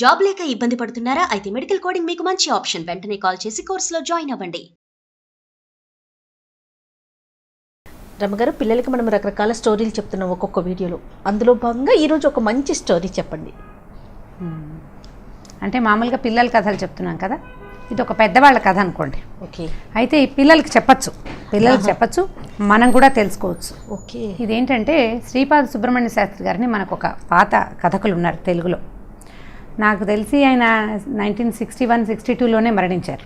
Job లేక ఇబ్బంది పడుతున్నారా? అయితే మెడికల్ కోడింగ్ మీకు మంచి ఆప్షన్. వెంటనే కాల్ చేసి కోర్సులో జాయిన్ అవ్వండి. రమ్మగారు, పిల్లలకి మనం రకరకాల స్టోరీలు చెప్తున్నాం ఒక్కొక్క వీడియోలో. అందులో భాగంగా ఈరోజు ఒక మంచి స్టోరీ చెప్పండి. అంటే మామూలుగా పిల్లల కథలు చెప్తున్నాం కదా, ఇది ఒక పెద్దవాళ్ళ కథ అనుకోండి. ఓకే. అయితే ఈ పిల్లలకి చెప్పచ్చు, మనం కూడా తెలుసుకోవచ్చు. ఓకే. ఇదేంటంటే శ్రీపాద సుబ్రహ్మణ్య శాస్త్రి గారిని మనకు ఒక పాత కథకులు ఉన్నారు తెలుగులో. నాకు తెలిసి ఆయన 1961-62లోనే మరణించారు.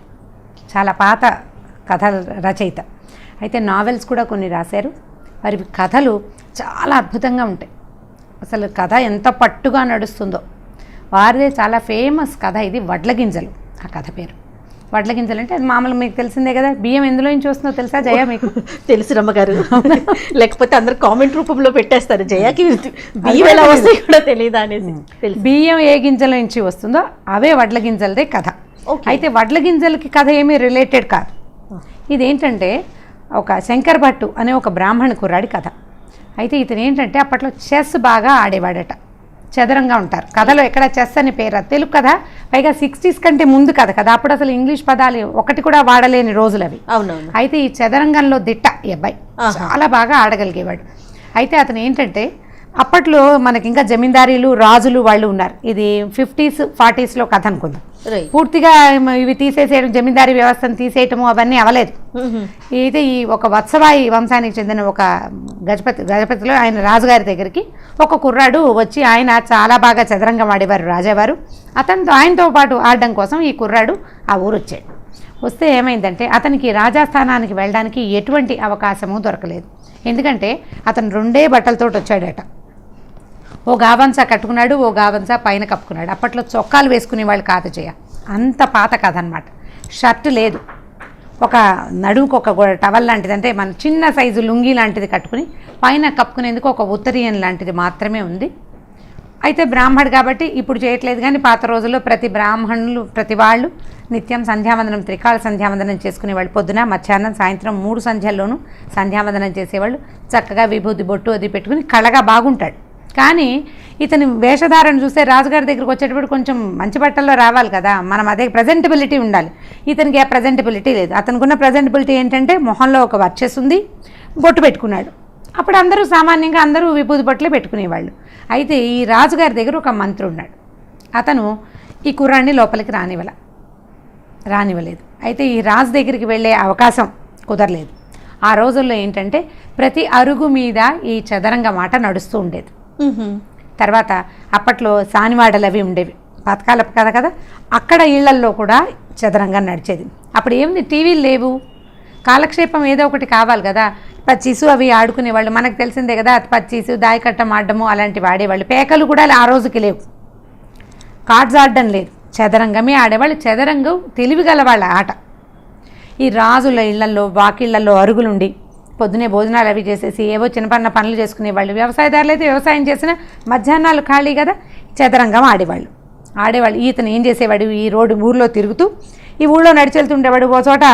చాలా పాత కథల రచయిత. అయితే నావెల్స్ కూడా కొన్ని రాశారు. వారి కథలు చాలా అద్భుతంగా ఉంటాయి. అసలు కథ ఎంత పట్టుగా నడుస్తుందో. వారిదే చాలా ఫేమస్ కథ ఇది, వడ్లగింజలు. ఆ కథ పేరు వడ్లగింజలు. అంటే అది మామూలుగా మీకు తెలిసిందే కదా. బియ్యం ఎందులో నుంచి వస్తుందో తెలుసా జయ? మీకు తెలుసు రమ్మగారు. లేకపోతే అందరు కామెంట్ రూపంలో పెట్టేస్తారు, జయాకి బియ్యం ఎలా వస్తాయి కూడా తెలియదా అనేసి. బియ్యం ఏ గింజల నుంచి వస్తుందో అవే వడ్ల గింజలదే కథ. అయితే వడ్ల గింజలకి కథ ఏమీ రిలేటెడ్ కాదు. ఇదేంటంటే ఒక శంకర్ భట్టు అనే ఒక బ్రాహ్మణ కుర్రాడి కథ. అయితే ఇతను ఏంటంటే అప్పట్లో చెస్ బాగా ఆడేవాడట. చదరంగా ఉంటారు కథలో. ఎక్కడ చెస్ అని పేరు, తెలుగు కథ. పైగా 60s కంటే ముందు కథ కదా. అప్పుడు అసలు ఇంగ్లీష్ పదాలు ఒకటి కూడా వాడలేని రోజులు అవి. అవునవును. అయితే ఈ చదరంగంలో దిట్ట ఈ అబ్బాయి, చాలా బాగా ఆడగలిగేవాడు. అయితే అతను ఏంటంటే అప్పట్లో మనకి ఇంకా జమీందారీలు రాజులు వాళ్ళు ఉన్నారు. ఇది 50s 40sలో కథ అనుకుందాం. పూర్తిగా ఇవి తీసేసేయడం, జమీందారీ వ్యవస్థను తీసేయటము అవన్నీ అవలేదు. అయితే ఈ ఒక వత్సవాయి వంశానికి చెందిన ఒక గజపతిలో ఆయన రాజుగారి దగ్గరికి ఒక కుర్రాడు వచ్చి, ఆయన చాలా బాగా చదరంగం ఆడేవారు రాజావారు. ఆయనతో పాటు ఆడడం కోసం ఈ కుర్రాడు ఆ ఊరు వచ్చాడు. వస్తే ఏమైందంటే అతనికి రాజాస్థానానికి వెళ్ళడానికి ఎటువంటి అవకాశము దొరకలేదు. ఎందుకంటే అతను 2 బట్టలతో వచ్చాడట. ఓ గావంసా కట్టుకున్నాడు, ఓ గావంసా పైన కప్పుకున్నాడు. అప్పట్లో చొక్కాలు వేసుకునే వాళ్ళు కాదు జయ, అంత పాత కథ అనమాట. షర్టు లేదు, ఒక నడుముకు ఒక టవల్ లాంటిది, అంటే మన చిన్న సైజు లుంగీ లాంటిది కట్టుకుని పైన కప్పుకునేందుకు ఒక ఉత్తరీయం లాంటిది మాత్రమే ఉంది. అయితే బ్రాహ్మడు కాబట్టి ఇప్పుడు చేయట్లేదు, కానీ పాత రోజుల్లో ప్రతి బ్రాహ్మణులు ప్రతి వాళ్ళు నిత్యం సంధ్యావందనం, త్రికాల సంధ్యావందనం చేసుకునేవాళ్ళు. పొద్దున మధ్యాహ్నం సాయంత్రం 3 సంధ్యల్లోనూ సంధ్యావందనం చేసేవాళ్ళు. చక్కగా విభూతి బొట్టు అది పెట్టుకుని కళగా బాగుంటాడు. కానీ ఇతని వేషధారణ చూస్తే రాజుగారి దగ్గరికి వచ్చేటప్పుడు కొంచెం మంచి బట్టల్లో రావాలి కదా, మనం అదే ప్రజెంటబిలిటీ ఉండాలి. ఇతనికి ఆ ప్రజెంటబిలిటీ లేదు. అతనికి ఉన్న ప్రజెంటబిలిటీ ఏంటంటే మొహంలో ఒక వర్చస్ ఉంది, బొట్టు పెట్టుకున్నాడు. అప్పుడు అందరూ సామాన్యంగా అందరూ విభూతి బొట్లే పెట్టుకునేవాళ్ళు. అయితే ఈ రాజుగారి దగ్గర ఒక మంత్రి ఉన్నాడు. అతను ఈ కుర్రాన్ని లోపలికి రానివ్వలేదు. అయితే ఈ రాజు దగ్గరికి వెళ్ళే అవకాశం కుదరలేదు. ఆ రోజుల్లో ఏంటంటే ప్రతి అరుగు మీద ఈ చదరంగ మాట నడుస్తూ ఉండేది. తర్వాత అప్పట్లో సానివాడలు అవి ఉండేవి, పథకాల కథ కదా. అక్కడ ఇళ్లల్లో కూడా చదరంగం నడిచేది. అప్పుడు ఏముంది, టీవీలు లేవు, కాలక్షేపం ఏదో ఒకటి కావాలి కదా. పచ్చీసు అవి ఆడుకునేవాళ్ళు, మనకు తెలిసిందే కదా. పచ్చీసు, దాయకట్టం ఆడడము అలాంటివి ఆడేవాళ్ళు. పేకలు కూడా ఆ రోజుకి లేవు, కార్డ్స్ ఆడడం లేదు, చదరంగమే ఆడేవాళ్ళు. చదరంగం తెలివిగల వాళ్ళ ఆట. ఈ రాజుల ఇళ్లల్లో వాకిళ్లలో అరుగులుండి పొద్దునే భోజనాలు అవి చేసేసి ఏవో చిన్నపన్న పనులు చేసుకునేవాళ్ళు. వ్యవసాయదారులు అయితే వ్యవసాయం చేసిన మధ్యాహ్నాలు ఖాళీ కదా, చదరంగం ఆడేవాళ్ళు. ఈతను ఏం చేసేవాడు, ఈ ఊర్లో తిరుగుతూ ఈ ఊళ్ళో నడిచెళ్తుండేవాడు. ఓ చోట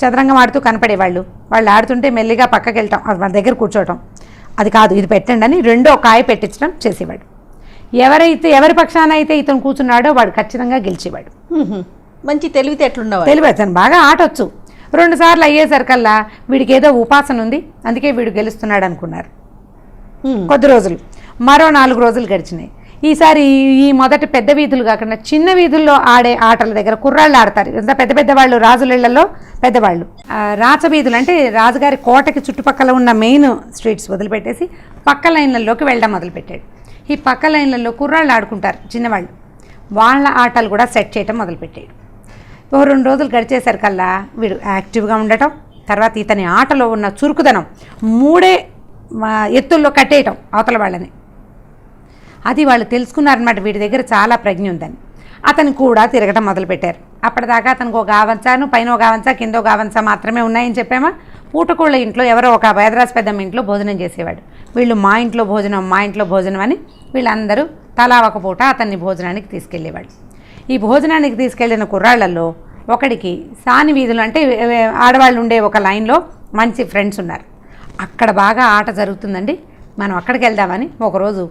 చదరంగం ఆడుతూ కనపడేవాళ్ళు. వాళ్ళు ఆడుతుంటే మెల్లిగా పక్కకి వెళ్తాం, మన దగ్గర కూర్చోవటం. అది కాదు, ఇది పెట్టండి అని 2వ కాయ పెట్టించడం చేసేవాడు. ఎవరి పక్షాన అయితే ఇతను కూర్చున్నాడో వాడు ఖచ్చితంగా గెలిచేవాడు. మంచి తెలివితేటలున్నవాడు. అతను బాగా ఆటొచ్చు. 2 సార్లు అయ్యేసరికల్లా వీడికి ఏదో ఉపాసన ఉంది, అందుకే వీడు గెలుస్తున్నాడు అనుకున్నారు. కొద్ది రోజులు, మరో 4 రోజులు గడిచినాయి. ఈసారి ఈ మొదటి పెద్ద వీధులు కాకుండా చిన్న వీధుల్లో ఆడే ఆటల దగ్గర కుర్రాళ్ళు ఆడతారు. ఇంత పెద్ద వాళ్ళు రాజుల పెద్దవాళ్ళు. రాచవీధులు అంటే రాజుగారి కోటకి చుట్టుపక్కల ఉన్న మెయిన్ స్ట్రీట్స్ వదిలిపెట్టేసి పక్క లైన్లలోకి వెళ్ళడం మొదలుపెట్టాడు. ఈ పక్క లైన్లలో కుర్రాళ్ళు ఆడుకుంటారు చిన్నవాళ్ళు, వాళ్ళ ఆటలు కూడా సెట్ చేయటం మొదలుపెట్టాడు. 2 రోజులు గడిచేసరికల్లా వీడు యాక్టివ్గా ఉండటం, తర్వాత ఇతని ఆటలో ఉన్న చురుకుదనం 3 ఎత్తుల్లో కట్టేయటం అవతల వాళ్ళని. అది వాళ్ళు తెలుసుకున్నారనమాట, వీడి దగ్గర చాలా ప్రజ్ఞ ఉందని. అతను కూడా తిరగటం మొదలుపెట్టారు. అప్పటిదాకా అతనికి ఒక గావంచాను, పైన ఒక గావంచా, కింద ఒక గావంచా మాత్రమే ఉన్నాయని చెప్పామా. పూటకోళ్ళ ఇంట్లో ఎవరో ఒక వేదరాజు పెద్దమ్మ ఇంట్లో భోజనం చేసేవాడు. వీళ్ళు మా ఇంట్లో భోజనం అని వీళ్ళందరూ తలా ఒక పూట అతన్ని భోజనానికి తీసుకెళ్ళేవాడు. ఈ భోజనానికి తీసుకెళ్లిన కుర్రాళ్లలో ఒకడికి సాని వీధులు అంటే ఆడవాళ్ళు ఉండే ఒక లైన్లో మంచి ఫ్రెండ్స్ ఉన్నారు. అక్కడ బాగా ఆట జరుగుతుందండి, మనం అక్కడికి వెళ్దామని ఒకరోజు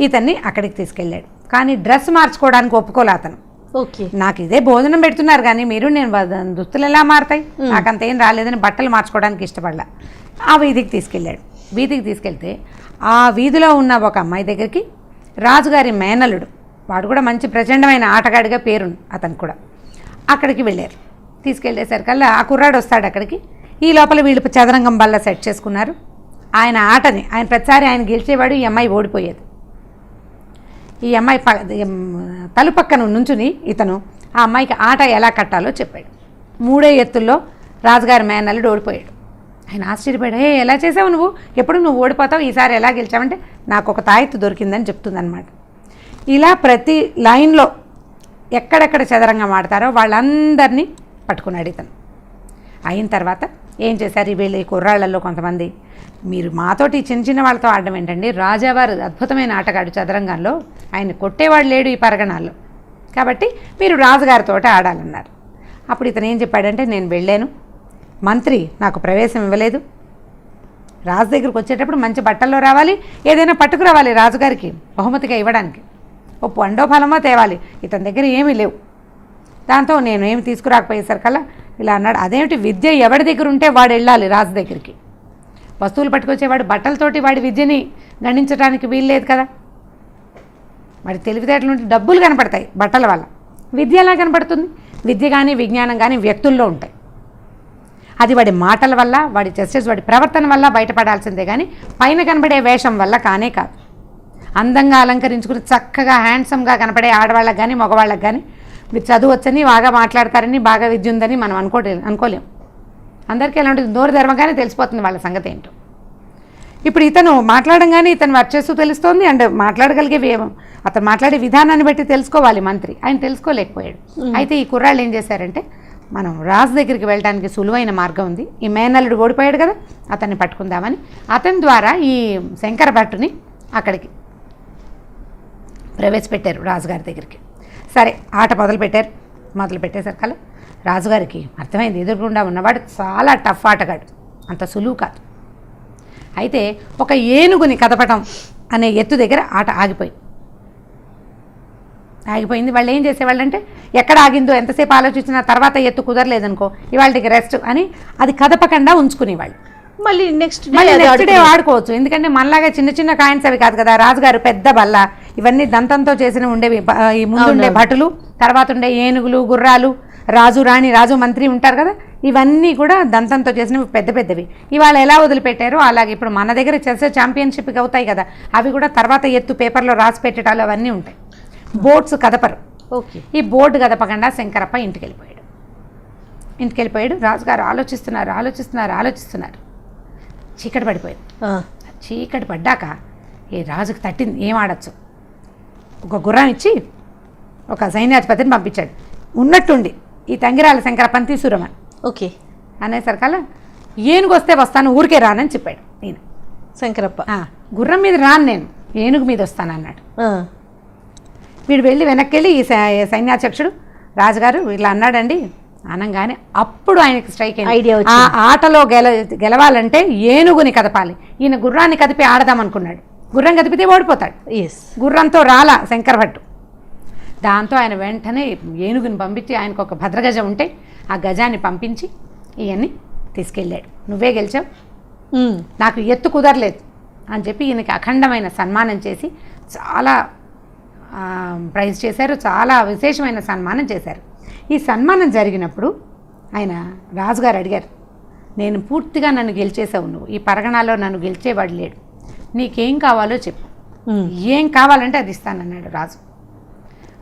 ఇతన్ని అక్కడికి తీసుకెళ్ళాడు. కానీ డ్రెస్ మార్చుకోవడానికి ఒప్పుకోలే అతను. ఓకే. నాకు ఇదే భోజనం పెడుతున్నారు కానీ మీరు నేను దుస్తులు ఎలా మారుతాయి, నాకంతేం రాలేదని బట్టలు మార్చుకోవడానికి ఇష్టపడలా. ఆ వీధికి తీసుకెళ్ళాడు. వీధికి తీసుకెళ్తే ఆ వీధిలో ఉన్న ఒక అమ్మాయి దగ్గరికి రాజుగారి మేనల్లుడు, వాడు కూడా మంచి ప్రచండమైన ఆటగాడిగా పేరుంది అతను కూడా, అక్కడికి వెళ్ళారు. తీసుకెళ్ళేసరికల్లా ఆ కుర్రాడు వస్తాడు అక్కడికి. ఈ లోపల వీళ్ళు చదరంగం బల్ల సెట్ చేసుకున్నారు. ఆయన ఆటని ఆయన ప్రతిసారి ఆయన గెలిచేవాడు, ఈ అమ్మాయి ఓడిపోయేది. ఈ అమ్మాయి తలుపక్కన నుంచుని ఇతను ఆ అమ్మాయికి ఆట ఎలా కట్టాలో చెప్పాడు. 3 ఎత్తుల్లో రాజుగారి మేనల్లుడు ఓడిపోయాడు. ఆయన ఆశ్చర్యపోయాడు. ఎలా చేసావు నువ్వు, ఎప్పుడు నువ్వు ఓడిపోతావు, ఈసారి ఎలా గెలిచావంటే నాకు ఒక తాయెత్తు దొరికిందని చెప్తుందన్నమాట. ఇలా ప్రతి లైన్లో ఎక్కడెక్కడ చదరంగం ఆడతారో వాళ్ళందరినీ పట్టుకున్నాడు ఇతను. అయిన తర్వాత ఏం చేశారు వీళ్ళు, ఈ కుర్రాళ్ళల్లో కొంతమంది, మీరు మాతోటి చిన్న చిన్న వాళ్ళతో ఆడడం ఏంటండి, రాజావారు అద్భుతమైన ఆటగాడు చదరంగంలో, ఆయన కొట్టేవాడు లేడు ఈ పరగణాల్లో, కాబట్టి మీరు రాజుగారితో ఆడాలన్నారు. అప్పుడు ఇతను ఏం చెప్పాడంటే, నేను వెళ్ళాను, మంత్రి నాకు ప్రవేశం ఇవ్వలేదు, రాజు దగ్గరికి వచ్చేటప్పుడు మంచి బట్టల్లో రావాలి, ఏదైనా పట్టుకురావాలి రాజుగారికి బహుమతిగా ఇవ్వడానికి, ఓ పండో ఫలమో తేవాలి, ఇతని దగ్గర ఏమీ లేవు. దాంతో నేను ఏమి తీసుకురాకపోయేసరికల్లా ఇలా అన్నాడు. అదేమిటి, విద్య ఎవరి దగ్గర ఉంటే వాడు వెళ్ళాలి రాజు దగ్గరికి, వస్తువులు పట్టుకొచ్చేవాడు బట్టలతోటి వాడి విద్యని గణించడానికి వీల్లేదు కదా. వాడి తెలివితేటలు ఉంటే డబ్బులు కనపడతాయి బట్టల వల్ల, విద్య ఎలా కనపడుతుంది? విద్య కానీ విజ్ఞానం కానీ వ్యక్తుల్లో ఉంటాయి. అది వాడి మాటల వల్ల, వాడి జస్టిస్, వాడి ప్రవర్తన వల్ల బయటపడాల్సిందే కానీ పైన కనపడే వేషం వల్ల కానే కాదు. అందంగా అలంకరించుకుని చక్కగా హ్యాండ్సమ్గా కనపడే ఆడవాళ్ళకి కానీ మగవాళ్ళకి కానీ మీరు చదువు వచ్చని బాగా మాట్లాడతారని బాగా విద్య ఉందని మనం అనుకోలేం. అందరికీ ఎలా ఉంటుంది, నోరు ధర్మగానే తెలిసిపోతుంది వాళ్ళ సంగతి ఏంటో. ఇప్పుడు ఇతను మాట్లాడంగానే ఇతను వర్క్ చేస్తూ తెలుస్తోంది, అండ్ మాట్లాడగలిగే అతను మాట్లాడే విధానాన్ని బట్టి తెలుసుకోవాలి మంత్రి, ఆయన తెలుసుకోలేకపోయాడు. అయితే ఈ కుర్రాళ్ళు ఏం చేశారంటే, మనం రాజు దగ్గరికి వెళ్ళడానికి సులువైన మార్గం ఉంది, ఈ మేనల్లుడు ఓడిపోయాడు కదా, అతన్ని పట్టుకుందామని అతని ద్వారా ఈ శంకర భట్టుని అక్కడికి ప్రవేశపెట్టారు రాజుగారి దగ్గరికి. సరే ఆట మొదలు పెట్టేసరికల్లా రాజుగారికి అర్థమైంది, ఎదురుగుండా ఉన్నవాడు చాలా టఫ్ ఆటగాడు, అంత సులువు కాదు. అయితే ఒక ఏనుగుని కదపటం అనే ఎత్తు దగ్గర ఆట ఆగిపోయింది. వాళ్ళు ఏం చేసేవాళ్ళంటే, ఎక్కడ ఆగిందో ఎంతసేపు ఆలోచించినా తర్వాత ఎత్తు కుదరలేదనుకో, ఇవాళకి రెస్ట్ అని అది కదపకుండా ఉంచుకునేవాళ్ళు. మళ్ళీ నెక్స్ట్ డే ఆడుకోవచ్చు, ఎందుకంటే మనలాగా చిన్న చిన్న కాయిన్స్ అవి కాదు కదా. రాజుగారు పెద్ద బల్ల, ఇవన్నీ దంతంతో చేసిన ఉండేవి, ఈ ముందుండే భటులు, తర్వాత ఉండే ఏనుగులు, గుర్రాలు, రాజు రాణి, రాజు మంత్రి ఉంటారు కదా, ఇవన్నీ కూడా దంతంతో చేసినవి పెద్ద పెద్దవి. ఇవాళ ఎలా వదిలిపెట్టారో అలాగే ఇప్పుడు మన దగ్గర చెస్ ఛాంపియన్షిప్కి అవుతాయి కదా, అవి కూడా తర్వాత ఎత్తు పేపర్లో రాసి పెట్టడాలు అవన్నీ ఉంటాయి. బోర్డ్స్ కదపరు. ఓకే. ఈ బోర్డు కదపకుండా శంకరప్ప ఇంటికి వెళ్ళిపోయాడు. రాజుగారు ఆలోచిస్తున్నారు. చీకటి పడిపోయింది. చీకటి పడ్డాక ఈ రాజుకి తట్టింది, ఏం ఆడచ్చు, ఒక గుర్రం ఇచ్చి ఒక సైన్యాధిపతిని పంపించాడు. ఉన్నట్టుండి ఈ తంగిరాల శంకరప్పని తీసుకురమని. ఓకే. అనేసరికల్లా ఏనుగు వస్తే వస్తాను, ఊరికే రానని చెప్పాడు నేను. శంకరప్ప గుర్రం మీద రాను, నేను ఏనుగు మీద వస్తాను అన్నాడు. వీడు వెళ్ళి వెనక్కి వెళ్ళి ఈ సైన్యాధ్యక్షుడు రాజుగారు ఇట్లా అన్నాడండి అనగానే అప్పుడు ఆయనకి స్ట్రైక్ ఐడియా ఆ ఆటలో గెలవాలంటే ఏనుగుని కదపాలి. ఈయన గుర్రాన్ని కదిపి ఆడదామనుకున్నాడు. గుర్రం కదిపితే ఓడిపోతాడు. గుర్రంతో రాలా శంకర భట్టు. దాంతో ఆయన వెంటనే ఏనుగుని పంపించి, ఆయనకు ఒక భద్రగజం ఉంటే ఆ గజాన్ని పంపించి ఇవన్నీ తీసుకెళ్ళాడు. నువ్వే గెలిచావు, నాకు ఎత్తు కుదరలేదు అని చెప్పి ఈయనకి అఖండమైన సన్మానం చేసి చాలా ప్రైజ్ చేశారు, చాలా విశేషమైన సన్మానం చేశారు. ఈ సన్మానం జరిగినప్పుడు ఆయన రాజుగారు అడిగారు, నేను పూర్తిగా నన్ను గెలిచేసావు, నువ్వు ఈ పరగణాలో నన్ను గెలిచేవాడు లేడు, నీకేం కావాలో చెప్పు, ఏం కావాలంటే అది ఇస్తానన్నాడు రాజు.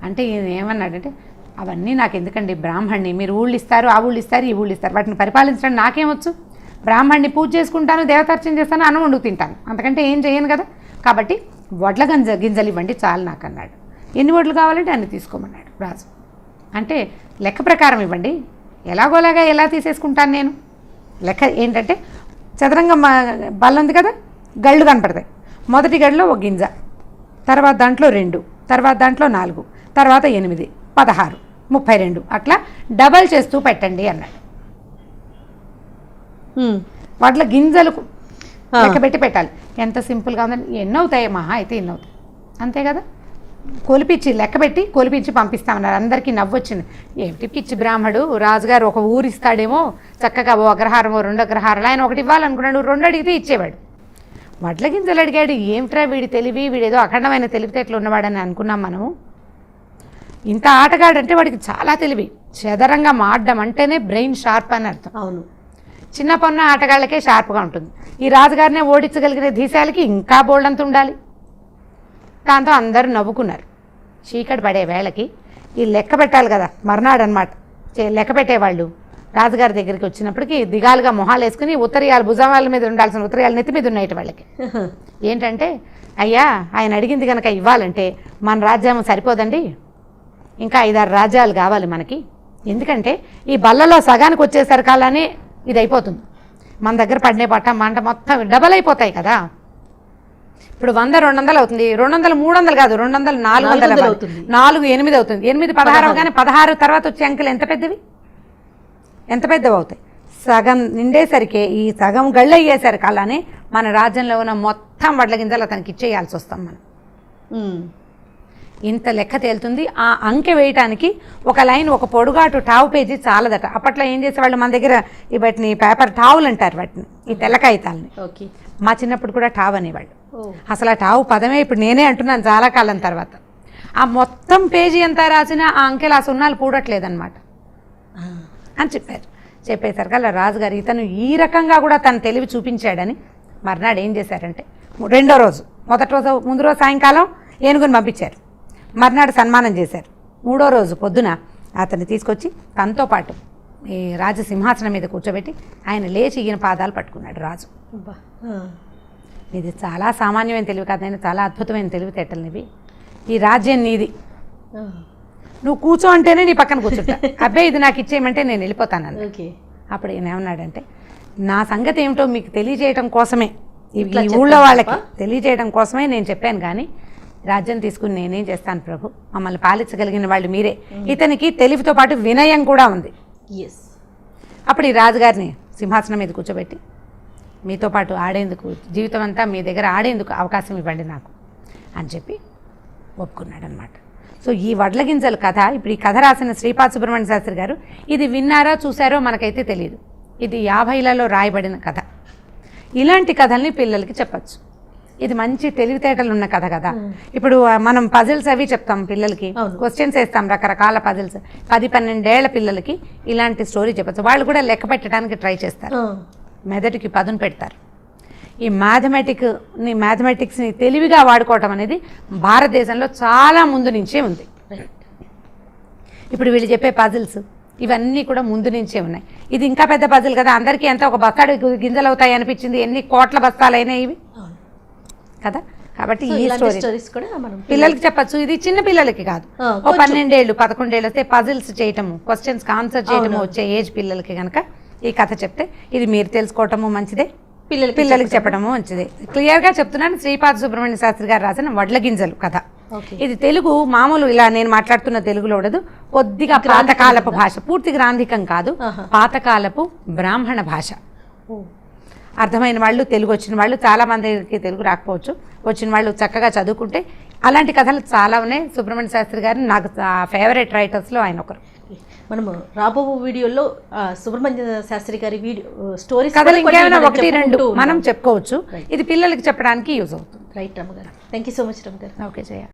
అంటే ఈయన ఏమన్నాడంటే, అవన్నీ నాకు ఎందుకండి, బ్రాహ్మణ్ణి, మీరు ఊళ్ళు ఇస్తారు, ఆ ఊళ్ళు ఇస్తారు, ఈ ఊళ్ళు ఇస్తారు, వాటిని పరిపాలించడం నాకేమొచ్చు, బ్రాహ్మణ్ణి పూజ చేసుకుంటాను, దేవతార్చన చేస్తాను, అన్నం వండుకు తింటాను, అంతకంటే ఏం చేయను కదా, కాబట్టి వడ్ల గింజలు ఇవ్వండి చాలు నాకు అన్నాడు. ఎన్ని వడ్లు కావాలంటే అన్ని తీసుకోమన్నాడు రాజు. అంటే లెక్క ప్రకారం ఇవ్వండి, ఎలాగోలాగా ఎలా తీసేసుకుంటాను నేను. లెక్క ఏంటంటే, చదరంగం బల్ల ఉంది కదా, గళ్ళు కనపడతాయి. మొదటి గడిలో ఒక గింజ, తర్వాత దాంట్లో 2, తర్వాత దాంట్లో 4, తర్వాత 8, 16, 32 అట్లా డబల్ చేస్తూ పెట్టండి అన్నాడు. వాటిలో గింజలు లెక్క పెట్టి పెట్టాలి. ఎంత సింపుల్గా ఉందని, ఎన్నవుతాయి మహా అయితే ఎన్నవుతాయి, అంతే కదా. కొలిపించి లెక్కబెట్టి కొలిపించి పంపిస్తామన్నారు. అందరికీ నవ్వొచ్చింది. ఏమిటి పిచ్చి బ్రాహ్మడు, రాజుగారు ఒక ఊరు ఇస్తాడేమో, చక్కగా ఓ అగ్రహారమో 2 అగ్రహారాలు, ఆయన ఒకటి ఇవ్వాలనుకున్నాడు, 2 అడిగితే ఇచ్చేవాడు. వడ్ల గింజలు అడిగాడు. ఏమిట్రా వీడి తెలివి, వీడేదో అఖండమైన తెలివితేటలు ఉన్నవాడని అనుకున్నాం మనము. ఇంత ఆటగాడంటే వాడికి చాలా తెలివి. చదరంగా మాడడం అంటేనే బ్రెయిన్ షార్ప్ అని అర్థం. అవును, చిన్న పన్న ఆటగాళ్ళకే షార్ప్గా ఉంటుంది. ఈ రాజుగారినే ఓడించగలిగిన ధీశాలకి ఇంకా బోల్డంత ఉండాలి. దాంతో అందరూ నవ్వుకున్నారు. చీకటి పడే వేళకి ఈ లెక్క పెట్టాలి కదా, మర్నాడు అనమాట లెక్క పెట్టేవాళ్ళు రాజుగారి దగ్గరికి వచ్చినప్పటికీ దిగాలుగా మొహాలు వేసుకుని ఉత్తరీయాలు భుజాల మీద ఉండాల్సిన ఉత్తరీయాలు నెత్తి మీద ఉన్నాయి వాళ్ళకి. ఏంటంటే, అయ్యా ఆయన అడిగింది కనుక ఇవ్వాలంటే మన రాజ్యం సరిపోదండి, ఇంకా 5-6 రాజ్యాలు కావాలి మనకి. ఎందుకంటే ఈ బల్లలో సగానికి వచ్చేసరికల్లానే ఇది అయిపోతుంది. మన దగ్గర పడినే పట్ట మంట మొత్తం డబల్ అయిపోతాయి కదా. ఇప్పుడు 100-200 అవుతుంది, 200 300 కాదు, 200 400 అవుతుంది, 4 8 అవుతుంది, 8 16 కానీ 16 తర్వాత వచ్చే అంకెలు ఎంత పెద్దవి, ఎంత పెద్దవి అవుతాయి. సగం నిండేసరికి ఈ సగం గళ్ళు అయ్యేసరికి అలానే మన రాజ్యంలో ఉన్న మొత్తం వడ్ల గింజలు అతనికి ఇచ్చేయాల్సి వస్తాం మనం. ఇంత లెక్క తేలుతుంది. ఆ అంకె వేయటానికి ఒక లైన్, ఒక పొడుగాటు టావు పేజీ చాలదట. అప్పట్లో ఏం చేసేవాళ్ళు, మన దగ్గర వాటిని పేపర్ టావులు అంటారు వాటిని, ఈ తెల్ల కాగితాలని. ఓకే, మా చిన్నప్పుడు కూడా టావ్ అనేవాళ్ళు. అసలు ఆ టావు పదమే ఇప్పుడు నేనే అంటున్నాను చాలా కాలం తర్వాత. ఆ మొత్తం పేజీ ఎంత రాసినా ఆ అంకెలు ఆ సున్నాలు పూడట్లేదన్నమాట అని చెప్పారు. చెప్పేసరికి అలా రాజుగారు ఇతను ఈ రకంగా కూడా తన తెలివి చూపించాడని మర్నాడు ఏం చేశారంటే, 2వ రోజు, మొదటి రోజు ముందు రోజు సాయంకాలం ఏనుగుని పంపించారు, మర్నాడు సన్మానం చేశారు. 3వ రోజు పొద్దున అతన్ని తీసుకొచ్చి తనతో పాటు ఈ రాజసింహాసనం మీద కూర్చోబెట్టి ఆయన లేచి ఈయన పాదాలు పట్టుకున్నాడు రాజు. ఇది చాలా సామాన్యమైన తెలివి కాదు, నేను చాలా అద్భుతమైన తెలివితేటలు ఇవి. ఈ రాజ్యం నీది, నువ్వు కూర్చో అంటేనే నీ పక్కన కూర్చుంటా, అబ్బాయి ఇది నాకు ఇచ్చేయమంటే నేను వెళ్ళిపోతాను. అప్పుడు ఈయన ఏమన్నాడంటే, నా సంగతి ఏమిటో మీకు తెలియజేయడం కోసమే, ఈ ఊళ్ళో వాళ్ళకి తెలియజేయడం కోసమే నేను చెప్పాను, కానీ రాజ్యం తీసుకుని నేనేం చేస్తాను ప్రభు, మమ్మల్ని పాలించగలిగిన వాళ్ళు మీరే. ఇతనికి తెలివితో పాటు వినయం కూడా ఉంది. అప్పుడు ఈ రాజుగారిని సింహాసనం మీద కూర్చోబెట్టి, మీతో పాటు ఆడేందుకు, జీవితం అంతా మీ దగ్గర ఆడేందుకు అవకాశం ఇవ్వండి నాకు అని చెప్పి ఒప్పుకున్నాడు అనమాట. సో ఈ వడ్ల గింజల కథ, ఇప్పుడు ఈ కథ రాసిన శ్రీపాద సుబ్రహ్మణ్య శాస్త్రి గారు, ఇది విన్నారో చూసారో మనకైతే తెలియదు. ఇది 50లలో రాయబడిన కథ. ఇలాంటి కథల్ని పిల్లలకి చెప్పచ్చు. ఇది మంచి తెలివితేటలు ఉన్న కథ కదా. ఇప్పుడు మనం పజిల్స్ అవి చెప్తాం పిల్లలకి, క్వశ్చన్స్ వేస్తాం, రకరకాల పజిల్స్. 10-12 ఏళ్ల పిల్లలకి ఇలాంటి స్టోరీ చెప్పచ్చు. వాళ్ళు కూడా లెక్క పెట్టడానికి ట్రై చేస్తారు, మెదడుకి పదును పెడతారు. ఈ మ్యాథమెటిక్స్ని తెలివిగా వాడుకోవటం అనేది భారతదేశంలో చాలా ముందు నుంచే ఉంది. ఇప్పుడు వీళ్ళు చెప్పే పజిల్స్ ఇవన్నీ కూడా ముందు నుంచే ఉన్నాయి. ఇది ఇంకా పెద్ద పజిల్ కదా, అందరికీ ఎంత ఒక బస్తాడు గింజలు అవుతాయి అనిపించింది, ఎన్ని కోట్ల బస్తాలు అయినాయి ఇవి కదా. కాబట్టి ఈ స్టోరీస్ కూడా పిల్లలకి చెప్పచ్చు. ఇది చిన్న పిల్లలకి కాదు, 12 ఏళ్ళు 11 ఏళ్ళు వస్తే పజిల్స్ చేయటము, క్వశ్చన్స్ ఆన్సర్ చేయటము వచ్చే ఏజ్ పిల్లలకి కనుక ఈ కథ చెప్తే ఇది మీరు తెలుసుకోవటము మంచిదే, పిల్లలకి చెప్పడము మంచిదే. క్లియర్గా చెప్తున్నాను, శ్రీపాద సుబ్రహ్మణ్య శాస్త్రి గారు రాసిన వడ్ల గింజలు కథ. ఇది తెలుగు మామూలు ఇలా నేను మాట్లాడుతున్న తెలుగులో ఉండదు, కొద్దిగా పాతకాలపు భాష, పూర్తి గ్రాంధికం కాదు, పాతకాలపు బ్రాహ్మణ భాష. అర్థమైన వాళ్ళు, తెలుగు వచ్చిన వాళ్ళు, చాలా మందికి తెలుగు రాకపోవచ్చు, వచ్చిన వాళ్ళు చక్కగా చదువుకుంటే అలాంటి కథలు చాలా ఉన్నాయి. సుబ్రహ్మణ్య శాస్త్రి గారు నాకు ఫేవరెట్ రైటర్స్లో ఆయన ఒకరు. మనము రాబో వీడియోలో సుబ్రహ్మణ్య శాస్త్రి గారి స్టోరీస్ కథలు ఇంకేమైనా 1-2 మనం చెప్పుకోవచ్చు. ఇది పిల్లలకి చెప్పడానికి యూజ్ అవుతుంది. రైట్ రమ్మ గారు, థ్యాంక్ యూ సో మచ్ రమ్మ గారు. ఓకే జయ.